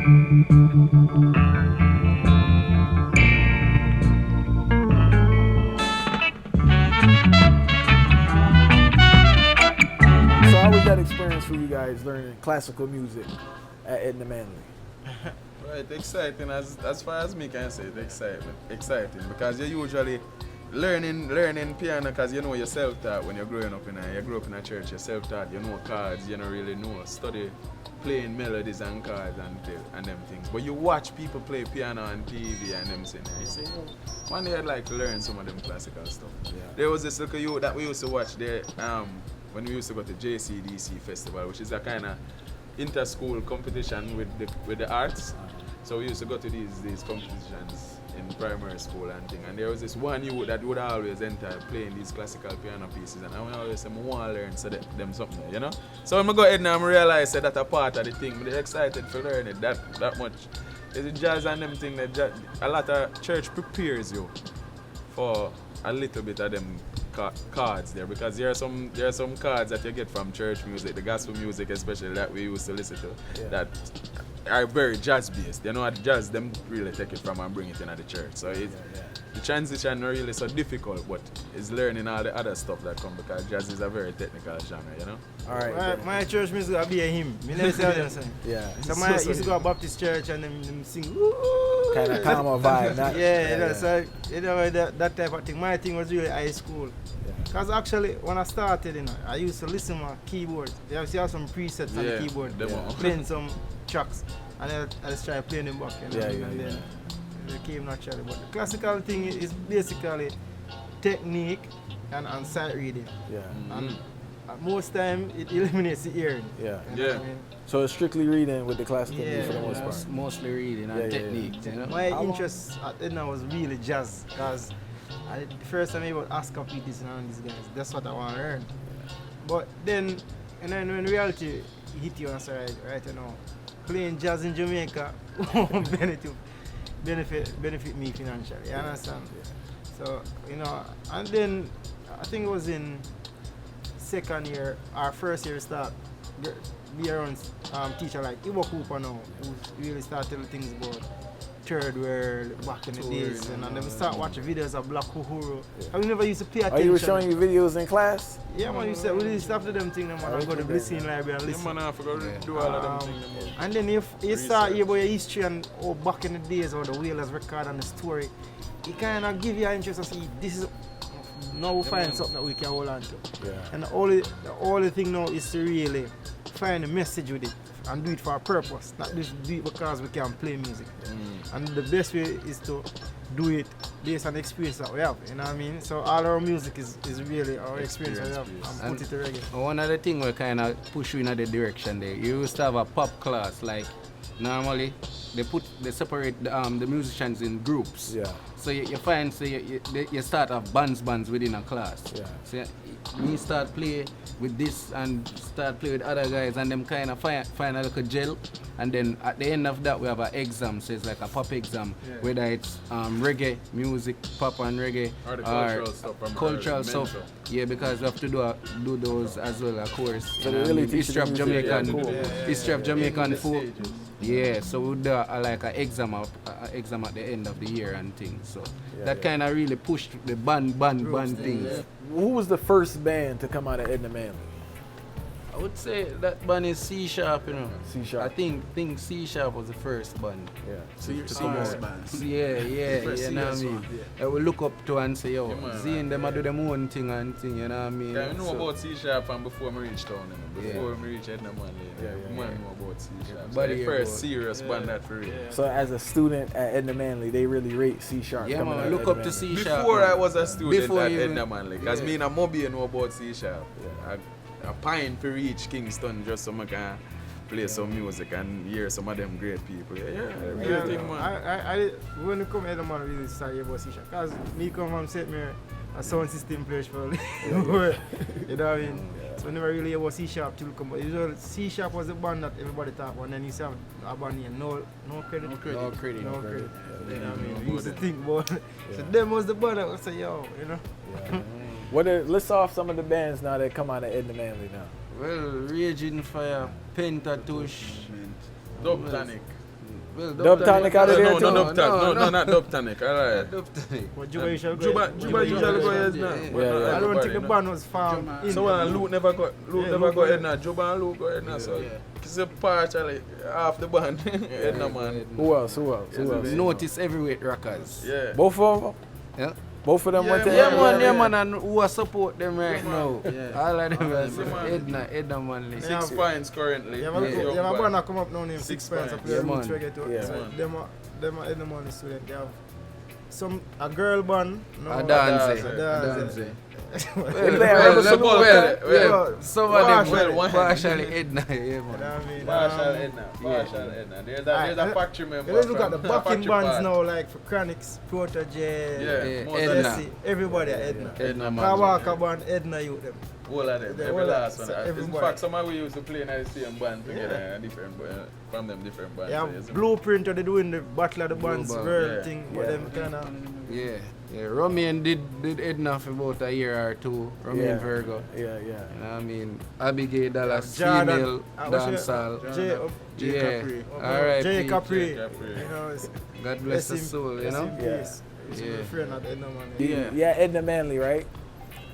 So how was that experience for you guys learning classical music at Edna Manley? Right, exciting as far as me can say, exciting because you usually learning piano because you know you're self-taught when you're growing up you grew up in a church, you're self-taught, you know chords, you don't really know, study playing melodies and chords and them things. But you watch people play piano on TV and them things, and you say, one day I'd like to learn some of them classical stuff. Yeah. There was this little youth that we used to watch there when we used to go to JCDC Festival, which is a kind of inter-school competition with the arts. So we used to go to these competitions in primary school and thing. And there was this one youth that would always enter playing these classical piano pieces. And I would always say, I want to learn them something, you know? So when I go ahead and I realize that a part of the thing, I'm excited to learn it that much. It's the jazz and them thing that a lot of church prepares you for a little bit of them cards there, because there are some cards that you get from church music, the gospel music especially that we used to listen to, that are very jazz based. You know, at jazz them really take it from and bring it into the church. So the transition not really so difficult, but it's learning all the other stuff that come because jazz is a very technical genre, you know. All right. My church music will be a hymn. Me never say what saying. Yeah. So I used to go to Baptist church and them sing. Kind of calmer vibe, not So you know that type of thing. My thing was really high school. Because actually, when I started, you know, I used to listen to my keyboard. You have some presets on the keyboard, playing some tracks, and I just try playing them back, you know, and then it came naturally. But the classical thing is basically technique and sight reading. Yeah. And at most time, it eliminates the hearing. Yeah. You know what I mean? So it's strictly reading with the classical music for the most part. Mostly reading and technique. You know? My interest at Edna was really jazz, because the first time I was asked to play this and these guys, that's what I want to learn. But then when reality hit you and say, right, you know, playing jazz in Jamaica won't benefit me financially, you understand? So, you know, and then I think it was in second year, our first year start, be around teacher like Iwo Cooper now, who really started telling things about third world back in the days, and then we start watching videos of Black Uhuru. I never used to pay attention. Are you showing you videos in class? Yeah, man, we used to after them things, man, I go to the listening library and listen. Yeah, man, I forgot to do all of them things. And then if you start hear about your history and back in the days, or the Whalers record and the story, it kind of give you an interest and see, this is, now we find something that we can hold on to. Yeah. And the only thing now is to really find a message with it and do it for a purpose, not just do it because we can play music. And the best way is to do it based on the experience that we have, you know what I mean? So all our music is really our experience that we have, and put it to reggae. One of the things we kind of push you in that direction there, you used to have a pop class, like normally they separate the musicians in groups. Yeah. So you find, so you start off bands within a class. Yeah. So you start play with this and start play with other guys, and them kind of find a little gel, and then at the end of that we have an exam, so it's like a pop exam, whether it's reggae music, pop and reggae, or the cultural stuff. Yeah, because we have to do those as well, of course. So they really history of Jamaican folk. Yeah, so we do like an exam at the end of the year and things. So that kind of really pushed the band things. Yeah. Who was the first band to come out of Edna Manley? I would say that band is C Sharp, you know. C Sharp. I think C Sharp was the first band. Yeah. Serious band. Yeah, you know what I mean? I will look up to and say, yo, seeing them do their own thing and thing, you know what I mean? Yeah, I know about C Sharp from before I reached town, you know. Before I reached Edna Manley. I know about C Sharp. So the first serious band that for real. So as a student at Edna Manley, they really rate C Sharp. Yeah, man, look up to C Sharp. Before I was a student at Edna Manley, because me and Moby know about C Sharp. I pine to reach Kingston just so I can play some music and hear some of them great people. Real thing, man. I when you come here, man, really sorry about C Sharp, because me come from St. Mary, a sound system player for you know what I mean? So I never really hear about C Sharp till come. But C Sharp was the band that everybody talk about, and then you see a band here, no credit. You know what I mean? We used to think about so them was the band that was say, yo, you know. Let's off some of the bands now that come out of Edna Manley now. Well, Raging Fire, Pentatush, Dubtonic. Well, Dub Tonic out of there No, too? Dub Tonic. No, not Dub Tonic. Alright. But Juba usually go. Juba usually go Edna. Yeah. I don't think the band was found. So Luke never go Edna. Juba and Luke go Edna. So it's a partially half the band. Edna man. Who else? Notice everywhere rockers. Yeah. Both of them? Yeah. Both of them went to Yeah, man, and who are support them right now? All of them are Edna Manley. 6 points currently. Yeah, my band come up now named 6 points. I play Yeah, roots man. reggae too. Yeah. So them are Edna Manley student. They have a girl band. No, A dance. dance. Well, some of them Well, partially Edna, yeah, You know man. what I mean? Partial Edna. There's a factory member. Let's look at the from backing factory bands part. now, like for Chronics, Protege, Yeah, most of Edna. them. Jesse, everybody are Edna. Edna Kawaka band, Edna you them. All of them. They Every all last are- one. In everybody. fact, some of we used to play in the same band together, different from them different bands. Yeah, So, yes, Blueprint or they doing the Battle of the Bands Band, world yeah. thing, but them kinda Yeah. Romain did Edna for about a year or two. Romain Virgo. Yeah. You know what I mean? Abigail Dallas, Jordan, female dancehall. Jay Yeah. Capri. R.I.P. Jay Capri. Jay Capri. You know, it's God bless his soul, you know? Yes. Yeah. Yeah. Friend of Edna man. Yeah, Edna Manley, right?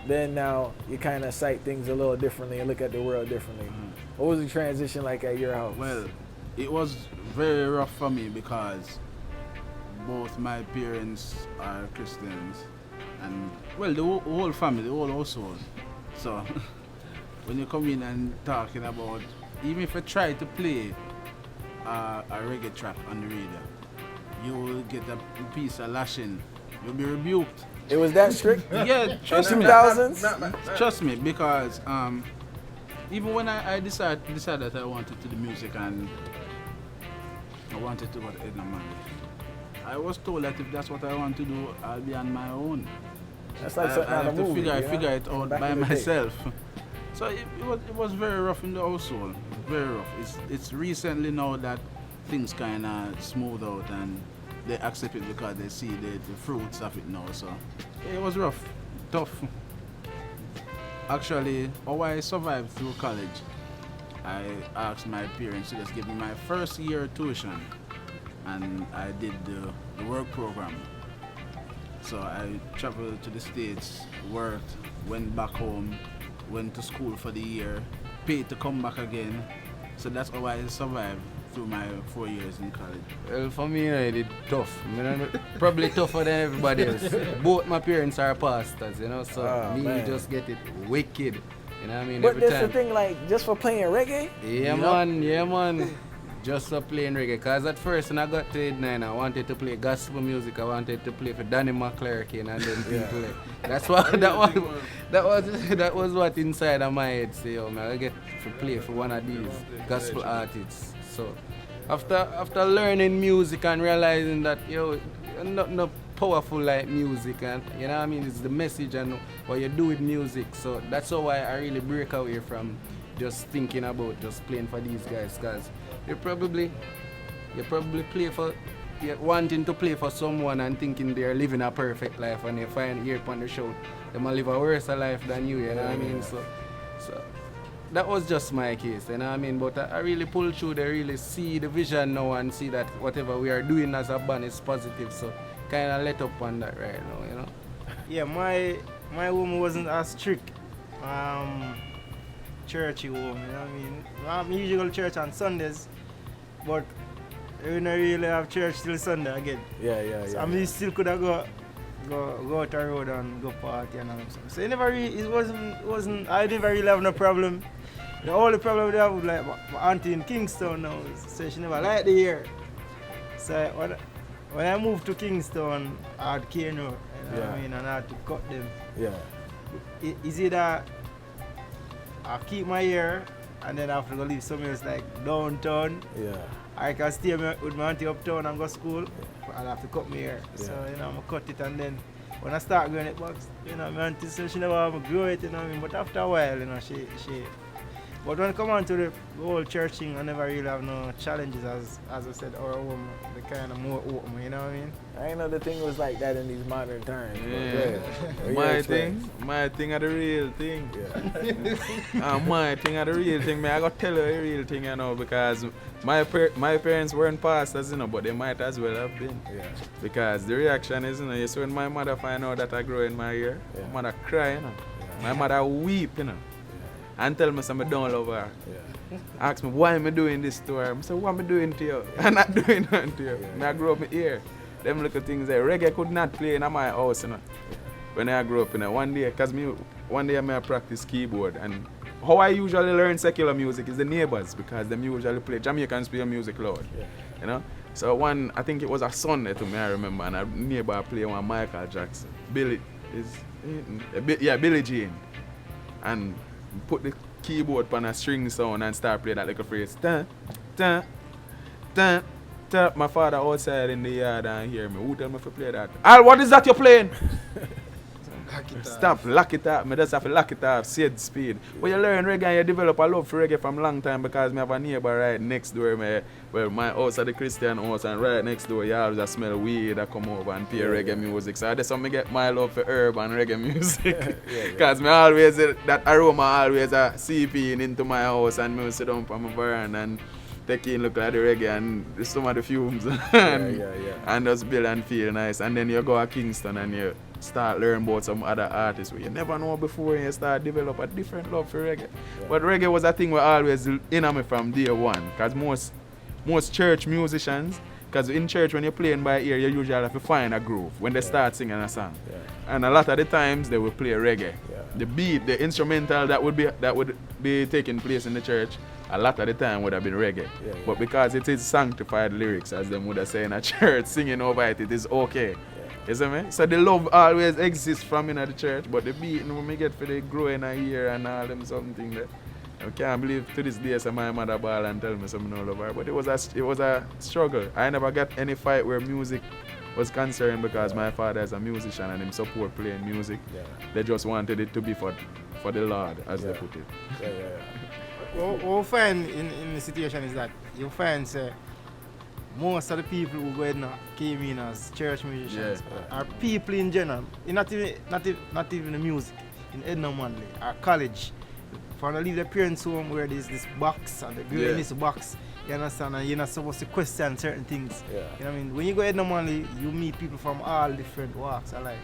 Then now you kind of sight things a little differently and look at the world differently. What was the transition like at your house? Well, it was very rough for me because both my parents are Christians and, well, the whole family, the whole household. So, when you come in and talking about, even if you try to play a reggae track on the radio, you will get a piece of lashing. You'll be rebuked. It was that strict? Yeah, trust me. 2000s? Trust me, because even when I decided that I wanted to do music and I wanted to go to Edna Manley, I was told that if that's what I want to do, I'll be on my own. That's like I something out have of a to movie. figure it out Back by in the day. myself. So it was very rough in the household, very rough. It's recently now that things kind of smooth out and they accept it because they see the fruits of it now. So it was rough, tough. Actually, how I survived through college, I asked my parents to just give me my first year tuition, and I did the work program. So I traveled to the States, worked, went back home, went to school for the year, paid to come back again. So that's how I survived through my 4 years in college. Well, for me, I did tough. Probably tougher than everybody else. Both my parents are pastors, you know, so man. just get it wicked. You know what I mean? But Every that's time. the thing, like, just for playing reggae? Yeah, man. Just for playing reggae. Because at first, when I got to Edna, I wanted to play gospel music. I wanted to play for Danny McClurkin and then people. That's what that was what inside of my head say, yo, man, I get to play for one of these gospel artists. So after learning music and realizing that not powerful like music, and you know what I mean, it's the message and what you do with music. So that's how I really break away from just thinking about just playing for these guys, because you probably play for wanting to play for someone and thinking they're living a perfect life, and they find here upon the show they might live a worse life than you know what I mean? So that was just my case, you know what I mean? But I really pull through, they really see the vision now and see that whatever we are doing as a band is positive, so kind of let up on that right now, you know? Yeah, my home wasn't as strict. Churchy home, you know what I mean? I'm usually go to church on Sundays, but we don't really have church till Sunday again. Yeah. So I mean, still could have go out the road and go party and all that stuff. So it wasn't. I never really have no problem. The only problem I have with like my auntie in Kingston now, so she never liked the air. So when I moved to Kingston, I had cane, you know what I mean, and I had to cut them. Yeah. Is either I keep my hair and then I have to go live somewhere else like downtown. Yeah. I can stay with my auntie uptown and go to school, but I have to cut my hair. So, you know, I cut it, and then when I start growing it back, you know, my auntie said she never have to grow it, you know what I mean? But after a while, you know, she But when it come on to the whole church thing, I never really have no challenges as I said, our home, the kind of more open, you know what I mean? I didn't know the thing was like that in these modern times. Yeah. My thing are the real thing. Yeah. My thing are the real thing. I gotta tell you the real thing, you know, because my parents weren't pastors, you know, but they might as well have been. Yeah. Because the reaction is, you know, you see when my mother find out that I grow in my ear, my mother cry, you know. Yeah. My mother weep, you know. And tell me something I don't love her. Yeah. Ask me why am I doing this to her. I say, what am I doing to you? I'm not doing nothing to you. I grew up in here. Them little things there. Reggae could not play in my house, you know. When I grew up, you know, one day I practice keyboard, and how I usually learn secular music is the neighbors, because them usually play Jamaicans play music loud. Yeah. You know? So I think it was a Sunday to me, I remember, and a neighbor play one Michael Jackson. Billy Jean. And put the keyboard on a string sound and start playing that little phrase. Dun, dun, dun, dun. My father outside in the yard and hear me. Who tell me to play that? Al, what is that you're playing? Stop, lock it up. I just have to lock it up, said speed. When you learn reggae and you develop a love for reggae from a long time, because I have a neighbor right next door. My house is the Christian house, and right next door you always smell weed that come over and play reggae music. So that's how I get my love for herb and reggae music. Because me always, that aroma always seeping into my house, and me sit down on my veranda and take in look at the reggae and some of the fumes and just build and feel nice. And then you go to Kingston and you start learning about some other artists where you never know before, and you start develop a different love for reggae. But reggae was a thing we always in me from day one, because most church musicians, because in church when you're playing by ear, you usually have to find a groove when they start singing a song. And a lot of the times they will play reggae. The beat, the instrumental that would be taking place in the church, a lot of the time would have been reggae. But because it is sanctified lyrics, as them would have said in a church, singing over it is okay. You see me? So the love always exists from in the church, but the beating when we get for the growing a year and all them something that I can't believe to this day so my mother ball and tell me something all over. But it was a struggle. I never got any fight where music was concerned, because my father is a musician and him support playing music. They just wanted it to be for the Lord, as they put it. What we find in the situation is that you find most of the people who came in as church musicians are people in general, not even the music, in Edna Manley, or college. For to leave the parents' home where there's this box and the girl in this box, you understand, and you're not supposed to question certain things. You know what I mean? When you go to Edna Manley, you meet people from all different walks of life.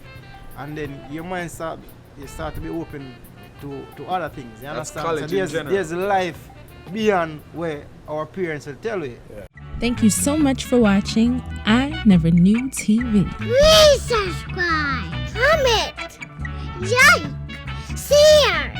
And then your mind start to be open to other things. You understand? So there's life beyond where our parents will tell you. Thank you so much for watching I Never Knew TV. Please subscribe, comment, like, share.